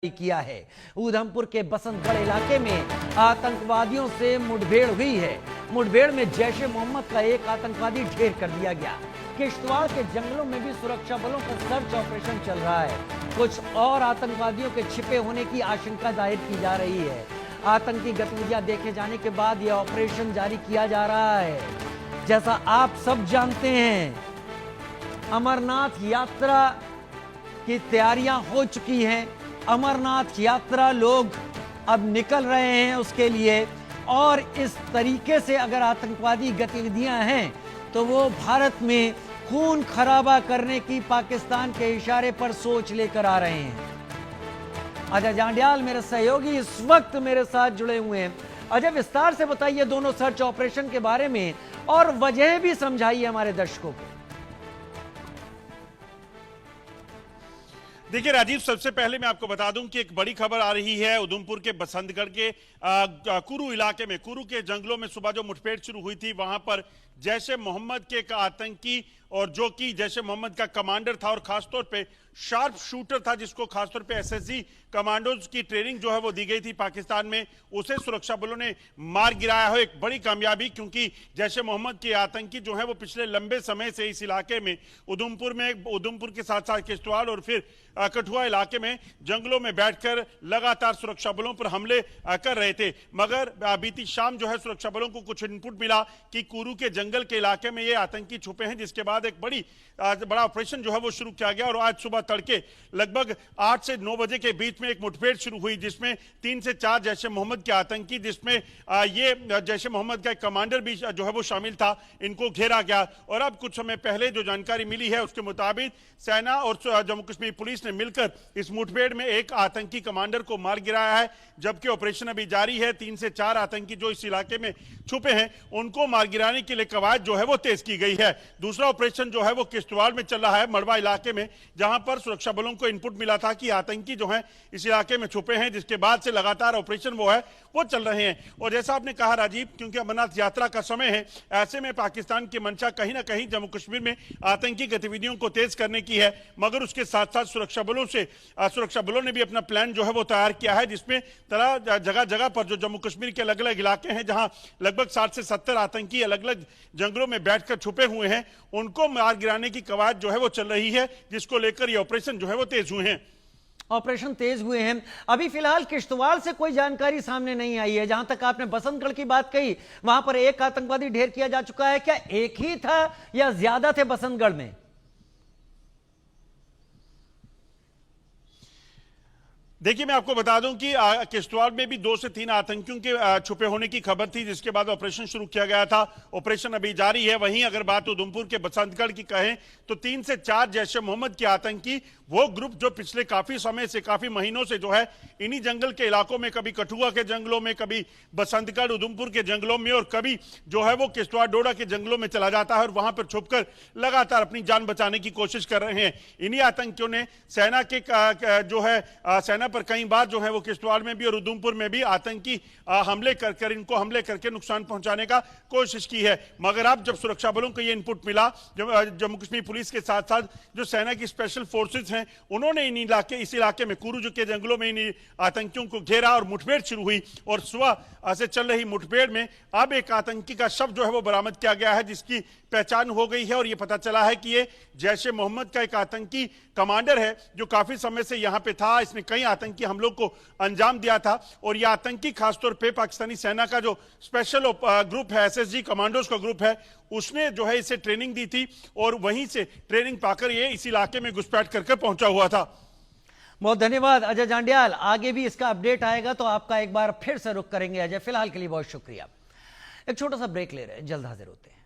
किया है। उधमपुर के बसंतगढ़ इलाके में आतंकवादियों से मुठभेड़ हुई है। मुठभेड़ में जैश ए मोहम्मद का एक आतंकवादी ढेर कर दिया गया। किश्तवाड़ के जंगलों में भी सुरक्षा बलों का सर्च ऑपरेशन चल रहा है। कुछ और आतंकवादियों के छिपे होने की आशंका जाहिर की जा रही है। आतंकी गतिविधियां देखे जाने के बाद यह ऑपरेशन जारी किया जा रहा है। जैसा आप सब जानते हैं, अमरनाथ यात्रा की तैयारियां हो चुकी हैं। अमरनाथ यात्रा लोग अब निकल रहे हैं उसके लिए, और इस तरीके से अगर आतंकवादी गतिविधियां हैं तो वो भारत में खून खराबा करने की पाकिस्तान के इशारे पर सोच लेकर आ रहे हैं। अजय जांडियाल मेरे सहयोगी इस वक्त मेरे साथ जुड़े हुए हैं। अजय, विस्तार से बताइए दोनों सर्च ऑपरेशन के बारे में और वजह भी समझाइए हमारे दर्शकों को। देखिए राजीव, सबसे पहले मैं आपको बता दूं कि एक बड़ी खबर आ रही है। उधमपुर के बसंतगढ़ के कुरू इलाके में, कुरू के जंगलों में सुबह जो मुठभेड़ शुरू हुई थी, वहां पर जैश ए मोहम्मद के एक आतंकी, और जो कि जैश ए मोहम्मद का कमांडर था और खासतौर पे शार्प शूटर था, जिसको खासतौर पे एसएसजी कमांडोज की ट्रेनिंग जो है वो दी गई थी पाकिस्तान में, उसे सुरक्षा बलों ने मार गिराया है। एक बड़ी कामयाबी, क्योंकि जैश ए मोहम्मद के आतंकी जो है वो पिछले लंबे समय से इस इलाके में उधमपुर के साथ साथ किश्तवाड़ और फिर कठुआ इलाके में जंगलों में बैठकर लगातार सुरक्षा बलों पर हमले कर रहे थे। मगर बीती शाम जो है सुरक्षा बलों को कुछ इनपुट मिला कि कुरू के जंगल के इलाके में ये आतंकी छुपे हैं, जिसके बाद एक बड़ा ऑपरेशन जो है वो शुरू किया गया। और आज सुबह तड़के लगभग 8 से 9 बजे के बीच में एक मुठभेड़ शुरू हुई, जिसमें 3 से 4 जैश ए मोहम्मद के आतंकी, जिसमें ये जैश ए मोहम्मद का एक कमांडर भी जो है वो शामिल था, इनको घेरा गया। और अब कुछ समय पहले जो जानकारी मिली है उसके मुताबिक सेना और जम्मू कश्मीर पुलिस ने मिलकर इस मुठभेड़ में एक आतंकी कमांडर को मार गिराया है, जबकि ऑपरेशन अभी जारी है। 3 से 4 आतंकी जो इस इलाके में छुपे हैं, उनको मार गिराने के लिए कवायद जो है वो तेज की गई है। दूसरा ऑपरेशन जो है वो किश्तवाड़ में चल रहा है, मड़वा इलाके में, जहां पर सुरक्षा बलों को इनपुट मिला था कि आतंकी जो है इस इलाके में छुपे हैं, जिसके बाद से लगातार ऑपरेशन वो चल रहे हैं। और जैसा आपने कहा राजीव, क्योंकि अमरनाथ यात्रा का समय है, ऐसे में पाकिस्तान की मंशा कहीं ना कहीं जम्मू कश्मीर में आतंकी गतिविधियों को तेज करने की है। मगर उसके साथ साथ सुरक्षा बलों ने भी अपना प्लान जो है वो तैयार किया है, जिसमें जगह जगह पर जो जम्मू कश्मीर के अलग अलग इलाके हैं, जहां लगभग 60 से 70 आतंकी अलग अलग जंगलों में बैठकर छुपे हुए हैं, उनको मार गिराने की कवायद जो है वो चल रही है, जिसको लेकर ये ऑपरेशन जो है वो तेज हुए हैं। ऑपरेशन तेज हुए हैं। अभी फिलहाल किश्तवाड़ से कोई जानकारी सामने नहीं आई है। जहां तक आपने बसंतगढ़ की बात कही, वहां पर एक आतंकवादी ढेर किया जा चुका है। क्या एक ही था या ज्यादा थे बसंतगढ़ में? देखिए, मैं आपको बता दूं कि किश्तवाड़ में भी 2 से 3 आतंकियों के छुपे होने की खबर थी, जिसके बाद ऑपरेशन शुरू किया गया था। ऑपरेशन अभी जारी है। वहीं अगर बात उधमपुर के बसंतगढ़ की कहें तो 3 से 4 जैश ए मोहम्मद के आतंकी, वो ग्रुप जो पिछले काफी समय से, काफी महीनों से जो है इन्हीं जंगल के इलाकों में, कभी कठुआ के जंगलों में, कभी बसंतगढ़ उधमपुर के जंगलों में, और कभी जो है वो किश्तवाड़ डोडा के जंगलों में चला जाता है और वहां पर छुपकर लगातार अपनी जान बचाने की कोशिश कर रहे हैं। इन्हीं आतंकियों ने सेना के जो है सेना पर कई बार जो है वो किश्तवाड़ में भी और उधमपुर में भी आतंकी हमले करके नुकसान पहुंचाने का कोशिश की है। मगर अब जब सुरक्षा बलों को ये इनपुट मिला, जम्मू कश्मीर पुलिस के साथ साथ जो सेना की स्पेशल फोर्सेस हैं, उन्होंने इस इलाके में कुरू के जंगलों में इन आतंकियों को घेरा और मुठभेड़ शुरू हुई। और सुबह से चल रही मुठभेड़ में अब एक आतंकी का शव जो है वो बरामद किया गया है, जिसकी पहचान हो गई है। और ये पता चला है कि ये जैश ए मोहम्मद का एक आतंकी कमांडर है, जो काफी समय से यहां पे था। इसने कई आतंकी हमलों को अंजाम दिया था। और ये आतंकी खासतौर पे पाकिस्तानी सेना का जो स्पेशल ग्रुप है, एसएसजी कमांडोज का ग्रुप है, उसने जो है इसे ट्रेनिंग दी थी और वहीं से ट्रेनिंग पाकर ये इस इलाके में घुसपैठ करके पहुंचा हुआ था। बहुत धन्यवाद अजय जांडियाल। आगे भी इसका अपडेट आएगा तो आपका एक बार फिर से रुख करेंगे अजय। फिलहाल के लिए बहुत शुक्रिया। एक छोटा सा ब्रेक ले रहे हैं, जल्द हाजिर होते हैं।